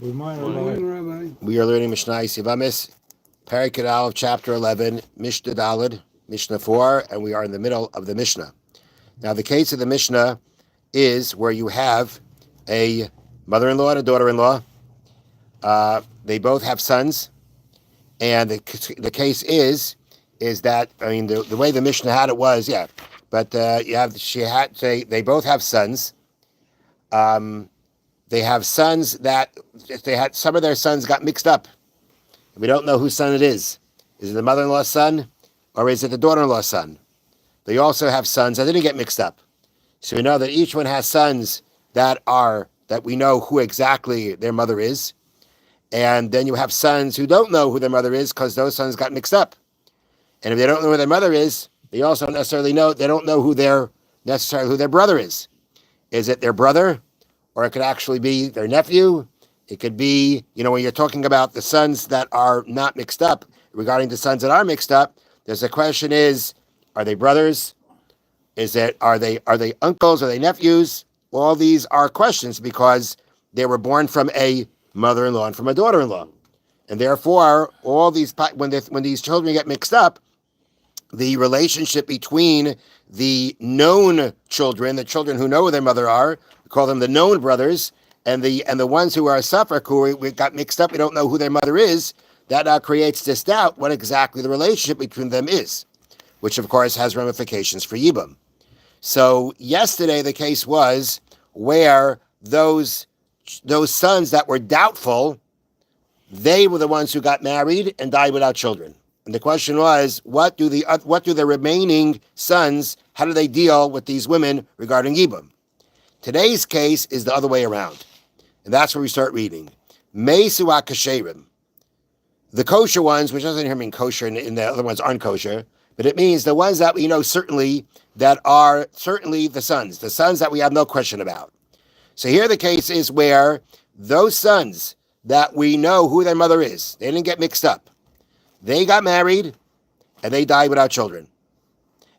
Good morning, Rabbi. We are learning Mishnah Yevamos, Perek Aleph, chapter 11, Mishnah Daled, Mishnah 4, and we are in the middle of the Mishnah. Now, the case of the Mishnah is where you have a mother-in-law and a daughter-in-law. They both have sons, and the case is that, I mean, the way the Mishnah had it was, they both have sons. They have sons that some of their sons got mixed up. We don't know whose son it is. Is it the mother-in-law's son or is it the daughter-in-law's son? They also have sons that didn't get mixed up. So we know that each one has sons that we know who exactly their mother is. And then you have sons who don't know who their mother is because those sons got mixed up. And if they don't know who their mother is, they also don't necessarily know, they don't know who their brother is. Is it their brother? Or it could actually be their nephew. It could be, when you're talking about the sons that are not mixed up, regarding the sons that are mixed up, there's a question is, are they brothers? Are they uncles? Are they nephews? All these are questions because they were born from a mother-in-law and from a daughter-in-law. And therefore, all these, when these children get mixed up, the relationship between the known children, the children who know who their mother are, we call them the known brothers, and the ones who are suffer, who we got mixed up, we don't know who their mother is, that now creates this doubt what exactly the relationship between them is, which of course has ramifications for Yibam. So yesterday the case was where those sons that were doubtful, they were the ones who got married and died without children. And the question was, what do the remaining sons, how do they deal with these women regarding Yibam? Today's case is the other way around. And that's where we start reading. Mesu kasherim. The kosher ones, which doesn't mean kosher and the other ones aren't kosher, but it means the ones that we know certainly that are certainly the sons that we have no question about. So here the case is where those sons that we know who their mother is, they didn't get mixed up. They got married and they died without children.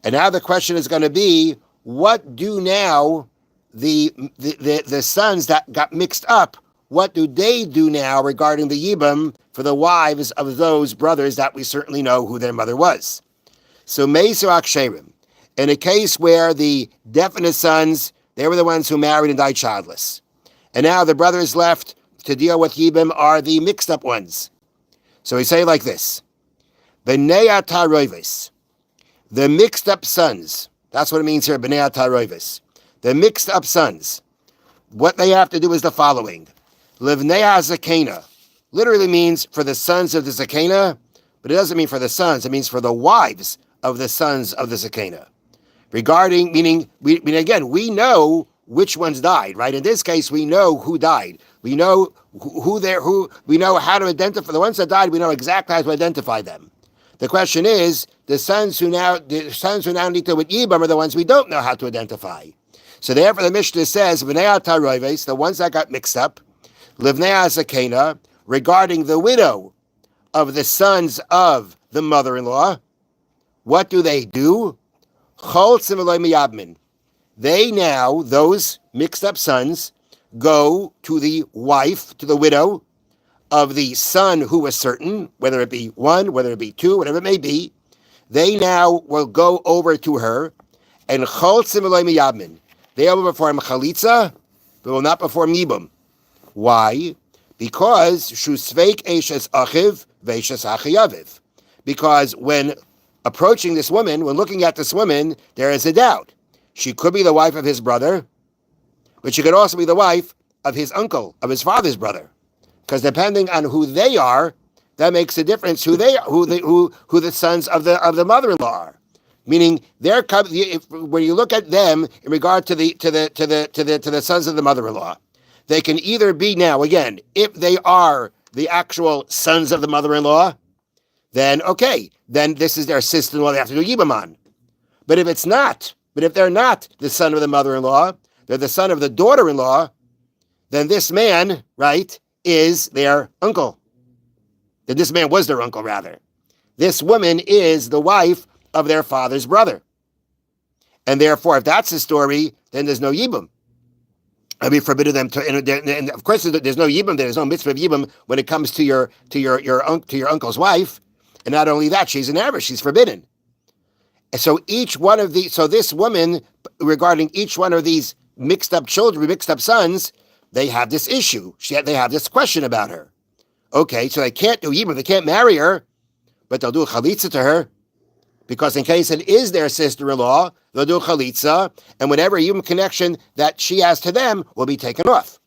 And now the question is going to be, what do now the sons that got mixed up, what do they do now regarding the Yibam for the wives of those brothers that we certainly know who their mother was? So Meisu Aksherim, in a case where the definite sons, they were the ones who married and died childless. And now the brothers left to deal with Yibam are the mixed up ones. So we say like this, B'nei Ataroivis, the mixed up sons, that's what it means here, B'nei Ataroivis. The mixed up sons, what they have to do is the following. Livnei HaZakena literally means for the sons of the Zakena, but it doesn't mean for the sons, it means for the wives of the sons of the Zakena. Meaning we know which ones died, right? In this case, we know who died. We know we know how to identify the ones that died, we know exactly how to identify them. The question is, the sons who now need to with Yibam are the ones we don't know how to identify. So therefore the Mishnah says, V'nei Ataroives, the ones that got mixed up, Livnei HaZakena, regarding the widow of the sons of the mother-in-law, what do? Chol Tzimmeloi Miyabmin. They now, those mixed up sons, go to the wife, to the widow of the son who was certain, whether it be one, whether it be two, whatever it may be. They now will go over to her, and Chol Tzimmeloi Miyabmin. They will perform chalitza, but will not perform yibum. Why? Because shusveik eshes achiv veishes achiyaviv. Because when approaching this woman, when looking at this woman, there is a doubt. She could be the wife of his brother, but she could also be the wife of his uncle, of his father's brother. Because depending on who they are, that makes a difference who the sons of the mother-in-law are. Meaning, when you look at them in regard to the sons of the mother-in-law, they can either be now again, if they are the actual sons of the mother-in-law, then okay, then this is their sister-in-law. They have to do yibam on. But if they're not the son of the mother-in-law, they're the son of the daughter-in-law, then this man, right, is their uncle. Then this man was their uncle, rather. This woman is the wife of their father's brother. And therefore, if that's the story, then there's no yibum. I mean, forbidden them to, and of course, there's no yibum. There's no mitzvah of yibum when it comes to your uncle's wife, and not only that, she's an Arab. She's forbidden. And so this woman, regarding each one of these mixed up children, mixed up sons, they have this issue. They have this question about her. Okay, so they can't do yibum. They can't marry her, but they'll do a chalitza to her. Because in case it is their sister-in-law, they'll do chalitza, and whatever human connection that she has to them will be taken off.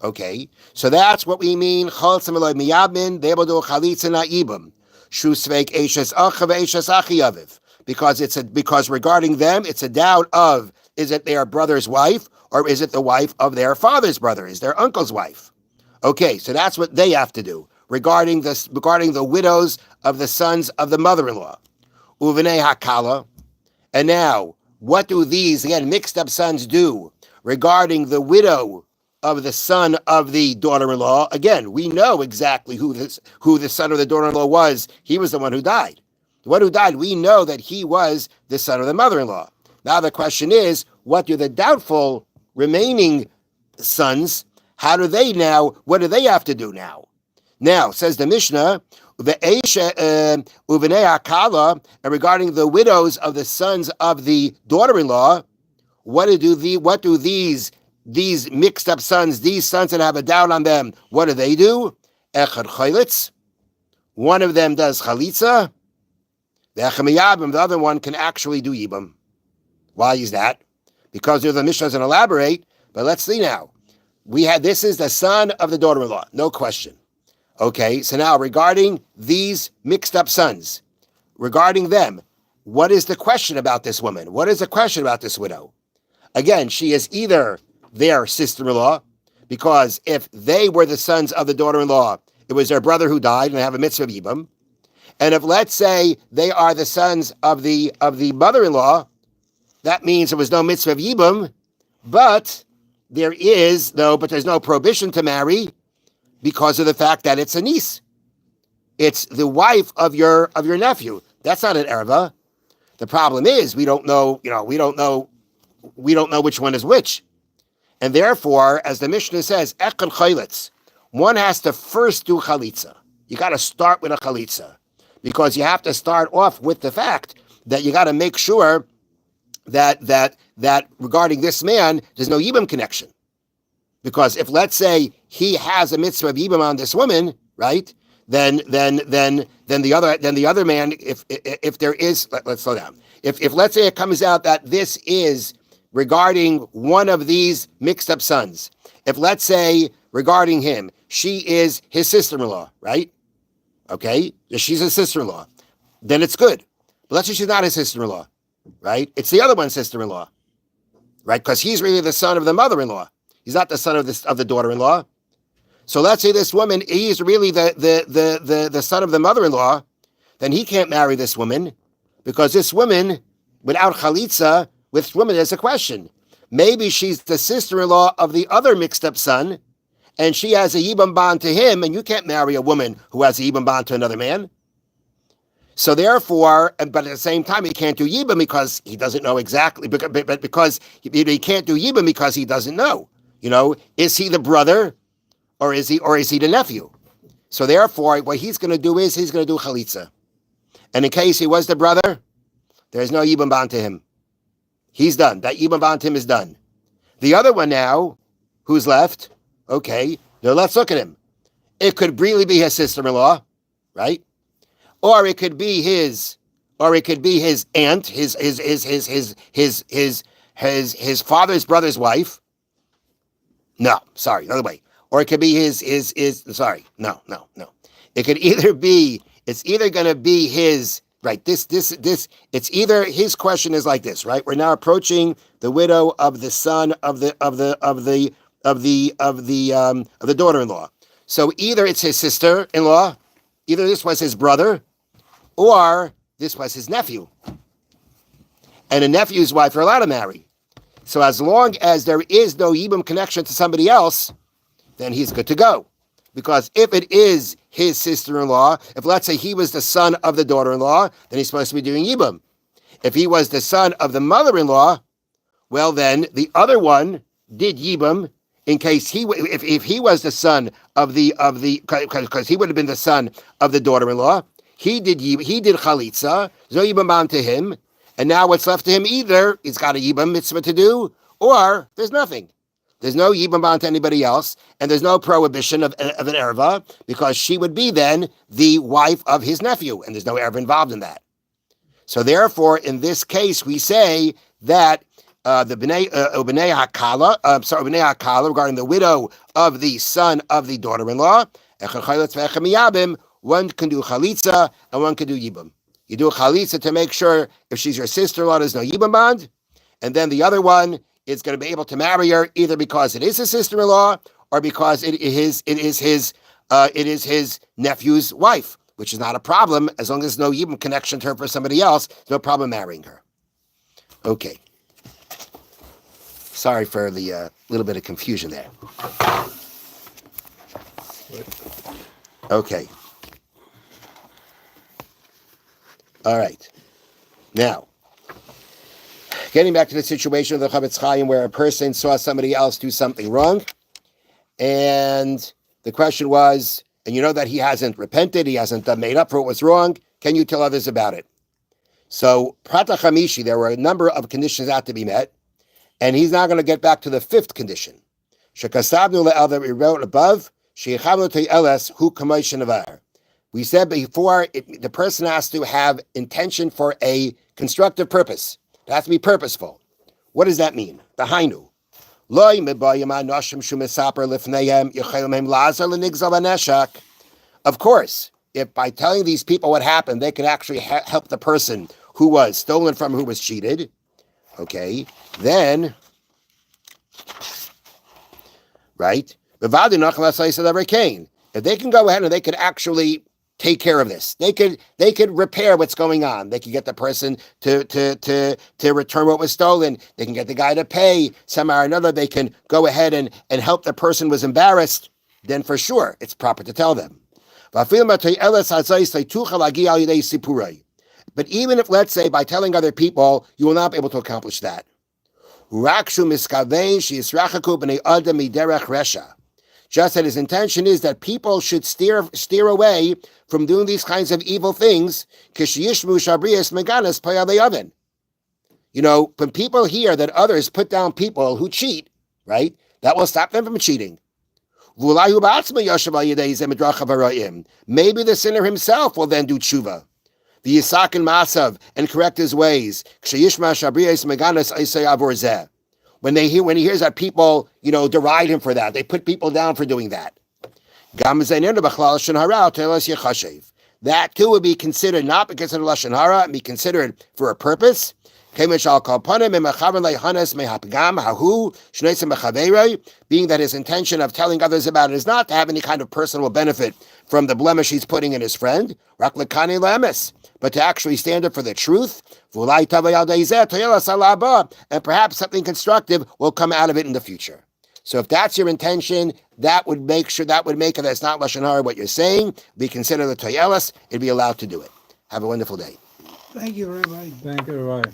Okay, so that's what we mean. Chalitza meloi miyabmin, they will do chalitza not yibum. Shu sveik eishes acha ve'eishes achi aviv. Because regarding them, it's a doubt of, is it their brother's wife, or is it the wife of their father's brother, is their uncle's wife? Okay, so that's what they have to do, regarding the widows of the sons of the mother-in-law. Uvenei hakala. And now, what do these, again, mixed up sons do regarding the widow of the son of the daughter-in-law? Again, we know exactly who the son of the daughter-in-law was. He was the one who died. The one who died, we know that he was the son of the mother-in-law. Now the question is, what do the doubtful remaining sons, what do they have to do now? Now, says the Mishnah, and regarding the widows of the sons of the daughter-in-law, what do these mixed up sons, these sons that have a doubt on them, what do they do? Echad chaylitz. One of them does chalitza. The other one can actually do yibam. Why is that? Because the Mishnah doesn't elaborate, but let's see now. This is the son of the daughter-in-law, no question. Okay, so now regarding these mixed up sons, regarding them, what is the question about this woman? What is the question about this widow? Again, she is either their sister-in-law, because if they were the sons of the daughter-in-law, it was their brother who died and they have a mitzvah of yibam. And if, let's say, they are the sons of the mother-in-law, that means there was no mitzvah of yibam, but there's no prohibition to marry, because of the fact that it's a niece. It's the wife of your nephew. That's not an erva. The problem is we don't know which one is which. And therefore, as the Mishnah says, echad chaylitz, one has to first do chalitza. You got to start with a chalitza, because you have to start off with the fact that you got to make sure that regarding this man, there's no yibam connection. Because if, let's say, he has a mitzvah of yibam on this woman, right? Then the other man, if there is, let's slow down. If let's say it comes out that this is regarding one of these mixed up sons. If, let's say, regarding him, she is his sister-in-law, right? Okay, she's his sister-in-law, then it's good. But let's say she's not his sister-in-law, right? It's the other one's sister-in-law, right? Because he's really the son of the mother-in-law. He's not the son of the daughter-in-law. So let's say this woman, he's really the son of the mother-in-law, then he can't marry this woman, because this woman, without chalitza, with this woman, there's a question. Maybe she's the sister-in-law of the other mixed-up son, and she has a yibam bond to him, and you can't marry a woman who has a yibam bond to another man. So therefore, but at the same time, he can't do yibam because he doesn't know exactly, but because he can't do yibam because he doesn't know. Is he the brother, or is he the nephew? So therefore, what he's going to do is he's going to do chalitza. And in case he was the brother, there's no yibam bond to him. He's done. That yibam bond to him is done. The other one now, who's left? Okay, now let's look at him. It could really be his sister-in-law, right? Or it could be his aunt, his father's brother's wife. No, sorry, another way. Or it could be no. It could either be, it's either going to be his, right, it's either, his question is like this, right? We're now approaching the widow of the son of the daughter-in-law. So either it's his sister-in-law, either this was his brother, or this was his nephew. And a nephew's wife are allowed to marry. So as long as there is no yibum connection to somebody else, then he's good to go. Because if it is his sister-in-law, if let's say he was the son of the daughter-in-law, then he's supposed to be doing yibum. If he was the son of the mother-in-law, well then the other one did yibum in case if he was the son of the because he would have been the son of the daughter-in-law. He did chalitza. There's no yibam bond to him, and now what's left to him? Either he's got a yibam mitzvah to do, or there's nothing. There's no yibam bond to anybody else, and there's no prohibition of an erva because she would be then the wife of his nephew, and there's no erva involved in that. So therefore, in this case, we say that the Bnei Hakala, regarding the widow of the son of the daughter-in-law, one can do chalitza and one can do yibam. You do a chalitza to make sure if she's your sister-in-law, there's no yibam bond, and then the other one is going to be able to marry her either because it is his sister-in-law or because it is his nephew's wife, which is not a problem as long as there's no yibam connection to her for somebody else. No problem marrying her. Okay. Sorry for the little bit of confusion there. Okay. All right. Now, getting back to the situation of the Chofetz Chaim where a person saw somebody else do something wrong, and the question was, and you know that he hasn't repented, he hasn't made up for what was wrong, can you tell others about it? So, Prata Chamishi, there were a number of conditions that had to be met, and he's now going to get back to the fifth condition. Shekasabnu le'el that we wrote above, she'ichavnu te'eles hu kamosh nevar. We said before, the person has to have intention for a constructive purpose. It has to be purposeful. What does that mean? The hainu. Of course, if by telling these people what happened, they could actually help the person who was stolen from, who was cheated, okay, then, right? If they can go ahead and they could actually take care of this, they could repair what's going on. They could get the person to return what was stolen. They can get the guy to pay somehow or another. They can go ahead and help the person who was embarrassed. Then for sure, it's proper to tell them. But even if, let's say, by telling other people, you will not be able to accomplish that. Just that his intention is that people should steer away from doing these kinds of evil things. You know, when people hear that others put down people who cheat, right, that will stop them from cheating. Maybe the sinner himself will then do tshuva, the yisak and masav, and correct his ways. When he hears that people, deride him for that, they put people down for doing that. That too would be considered not because of the lashon hara, and be considered for a purpose. Being that his intention of telling others about it is not to have any kind of personal benefit from the blemish he's putting in his friend, but to actually stand up for the truth. And perhaps something constructive will come out of it in the future. So if that's your intention, that would make it that it's not lashon hara what you're saying. Be considered the toyelas. It'd be allowed to do it. Have a wonderful day. Thank you, Rabbi. Thank you, Rabbi.